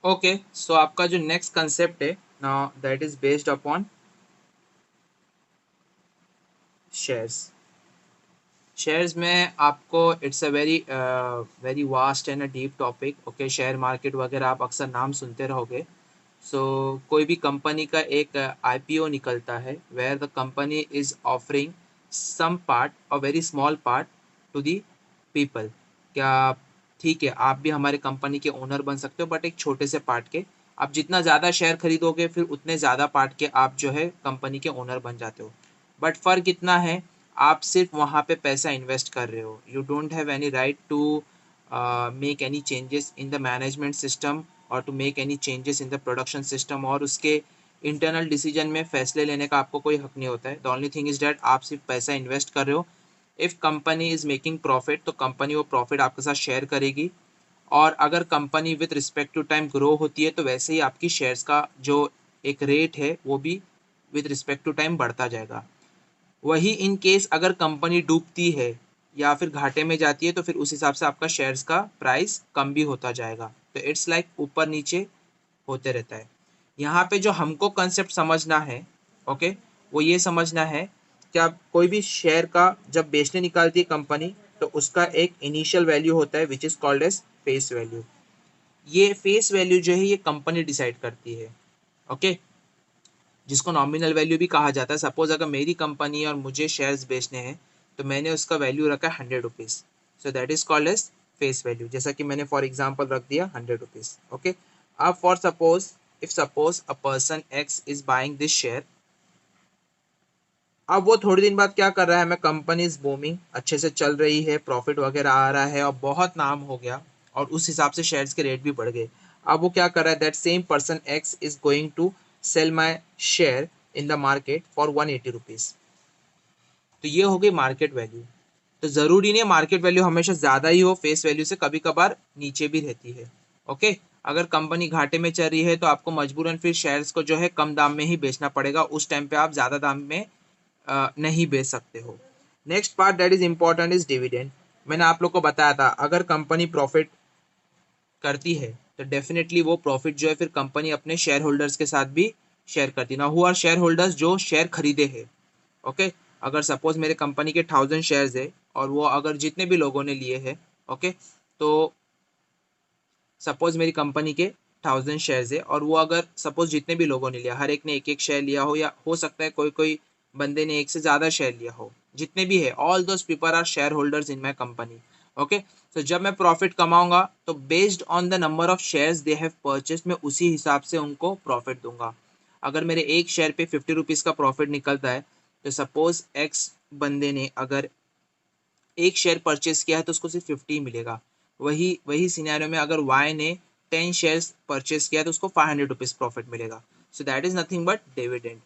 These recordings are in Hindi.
ओके, सो आपका जो नेक्स्ट कंसेप्ट है now that is based upon shares. Shares में आपको it's a very very vast and a deep topic. Okay, share market वगैरह आप अक्सर नाम सुनते रहोगे। सो कोई भी कंपनी का एक आईपीओ निकलता है where the company is offering some part और very small part to the people. क्या ठीक है, आप भी हमारे कंपनी के ओनर बन सकते हो, बट एक छोटे से पार्ट के। आप जितना ज़्यादा शेयर खरीदोगे फिर उतने ज़्यादा पार्ट के आप जो है कंपनी के ओनर बन जाते हो। बट फ़र्क इतना है, आप सिर्फ वहाँ पे पैसा इन्वेस्ट कर रहे हो। You don't have any right to make any changes in the management system और to make any changes in the production system, और उसके इंटरनल डिसीजन में फैसले लेने का आपको कोई हक नहीं होता है। The only thing is that आप सिर्फ पैसा इन्वेस्ट कर रहे हो। If company is making profit तो कंपनी वो प्रॉफिट आपके साथ शेयर करेगी, और अगर company with respect to time grow होती है तो वैसे ही आपकी शेयर्स का जो एक रेट है वो भी विद रिस्पेक्ट टू टाइम बढ़ता जाएगा। वही इन केस अगर कंपनी डूबती है या फिर घाटे में जाती है तो फिर उस हिसाब से आपका शेयर्स का प्राइस कम भी होता जाएगा। तो इट्स लाइक ऊपर नीचे होते रहता है। यहाँ पे जो हमको कंसेप्ट समझना है, ओके, वो ये समझना है कि आप कोई भी शेयर का जब बेचने निकालती है कंपनी तो उसका एक इनिशियल वैल्यू होता है which is called as face value. ये फेस वैल्यू जो है ये कंपनी डिसाइड करती है। ओके, जिसको नॉमिनल वैल्यू भी कहा जाता है। सपोज अगर मेरी कंपनी है और मुझे शेयर्स बेचने हैं तो मैंने उसका वैल्यू रखा है 100 rupees. So that is called as face value, जैसा कि मैंने फॉर एग्जाम्पल रख दिया 100 रुपीज़। ओके, अब for suppose if suppose a person x is buying this share. अब वो थोड़ी दिन बाद क्या कर रहा है, मैं कंपनी इज बूमिंग, अच्छे से चल रही है, प्रॉफिट वगैरह आ रहा है और बहुत नाम हो गया और उस हिसाब से शेयर्स के रेट भी बढ़ गए। अब वो क्या कर रहा है, that same person x is going to sell my share in the market for 180 rupees. तो ये हो गई मार्केट वैल्यू। तो ज़रूरी नहीं है मार्केट वैल्यू हमेशा ज़्यादा ही हो फेस वैल्यू से, कभी कभार नीचे भी रहती है। ओके, अगर कंपनी घाटे में चल रही है तो आपको मजबूरन फिर शेयर्स को जो है कम दाम में ही बेचना पड़ेगा, उस टाइम पे आप ज़्यादा दाम में नहीं बेच सकते हो। Next part that is important is dividend. मैंने आप लोग को बताया था अगर कंपनी प्रॉफिट करती है तो डेफिनेटली वो प्रॉफिट जो है फिर कंपनी अपने शेयर होल्डर्स के साथ भी शेयर करती ना। हु आर शेयर होल्डर्स, जो शेयर खरीदे हैं। ओके, अगर सपोज मेरे कंपनी के 1000 शेयर्स है और वो अगर जितने भी लोगों ने लिए हैं, ओके, तो सपोज मेरी कंपनी के 1000 शेयर्स है और वो अगर सपोज जितने भी लोगों ने लिया, हर एक ने एक एक शेयर लिया हो, या हो सकता है कोई कोई बंदे ने एक से ज़्यादा शेयर लिया हो, जितने भी है all those people are shareholders in my company. Okay, तो जब मैं प्रॉफिट कमाऊंगा तो based on the number of shares they have purchase मैं उसी हिसाब से उनको प्रॉफिट दूंगा। अगर मेरे एक शेयर पे 50 रुपीज़ का प्रॉफिट निकलता है तो सपोज एक्स बंदे ने अगर एक शेयर परचेज किया है तो उसको सिर्फ 50 मिलेगा। वही वही सिनेरियो में अगर वाई ने 10 शेयर्स परचेज किया तो उसको 500 रुपीज़ प्रॉफिट मिलेगा। सो that is nothing but dividend.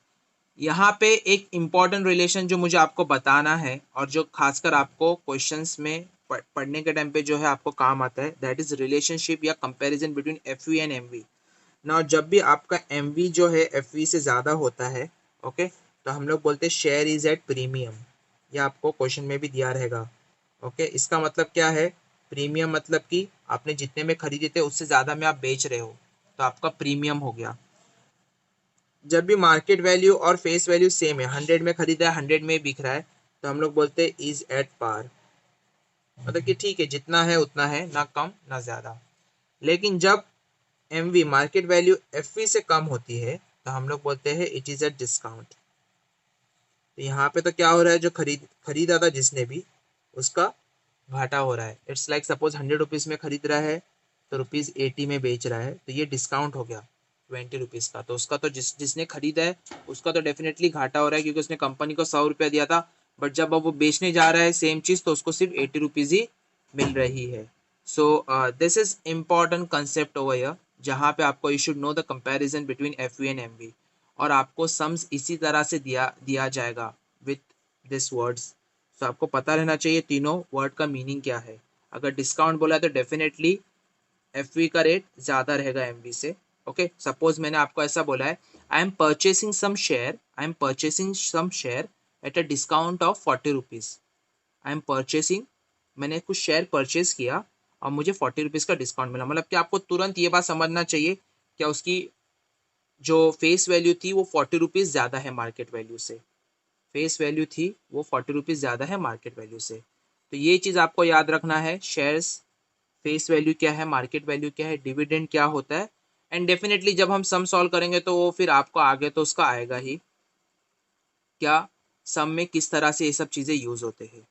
यहाँ पे एक इम्पॉर्टेंट रिलेशन जो मुझे आपको बताना है और जो खासकर आपको क्वेश्चंस में पढ़ने के टाइम पे जो है आपको काम आता है, दैट इज रिलेशनशिप या comparison between F V and M V. ना जब भी आपका एम वी जो है एफ वी से ज़्यादा होता है, ओके, तो हम लोग बोलते हैं शेयर इज एट प्रीमियम। ये आपको क्वेश्चन में भी दिया रहेगा। ओके, इसका मतलब क्या है, प्रीमियम मतलब कि आपने जितने में खरीदे थे उससे ज़्यादा में आप बेच रहे हो, तो आपका प्रीमियम हो गया। जब भी मार्केट वैल्यू और फेस वैल्यू सेम है, 100 में खरीदा है 100 में बिक रहा है, तो हम लोग बोलते हैं इज एट पार। मतलब कि ठीक है, जितना है उतना है, ना कम ना ज़्यादा। लेकिन जब M V market value F V से कम होती है तो हम लोग बोलते हैं इट इज़ अ डिस्काउंट। तो यहाँ पे तो क्या हो रहा है, जो खरीदा था जिसने भी, उसका घाटा हो रहा है। इट्स लाइक सपोज 100 रुपीज़ में खरीद रहा है तो ₹80 में बेच रहा है, तो ये डिस्काउंट हो गया 20 रुपीज़ का। तो उसका तो जिसने खरीदा है उसका तो डेफिनेटली घाटा हो रहा है, क्योंकि उसने कंपनी को 100 रुपया दिया था, बट जब अब वो बेचने जा रहा है सेम चीज़ तो उसको सिर्फ 80 रुपीज़ ही मिल रही है। So this is important concept over here, जहाँ पे आपको you should know the comparison between F V and M V, और आपको सम्स इसी तरह से दिया दिया जाएगा विथ दिस वर्ड्स। तो आपको पता रहना चाहिए तीनों वर्ड का मीनिंग क्या है। अगर डिस्काउंट बोला है तो डेफिनेटली एफ वी का रेट ज़्यादा रहेगा एम वी से। ओके, सपोज मैंने आपको ऐसा बोला है, I am purchasing some share at a discount of 40 rupees. I am purchasing, मैंने कुछ शेयर परचेज किया और मुझे 40 रुपीज़ का डिस्काउंट मिला। मतलब कि आपको तुरंत ये बात समझना चाहिए क्या उसकी जो फेस वैल्यू थी वो 40 रुपीज़ ज़्यादा है मार्केट वैल्यू से। फेस वैल्यू थी वो 40 रुपीज़ ज़्यादा है मार्केट वैल्यू से। तो ये चीज़ आपको याद रखना है, शेयर्स फेस वैल्यू क्या है, मार्केट वैल्यू क्या है, डिविडेंड क्या होता है। एंड डेफिनेटली जब हम सम सॉल्व करेंगे तो वो फिर आपको आगे तो उसका आएगा ही, क्या सम में किस तरह से ये सब चीज़ें यूज़ होते हैं।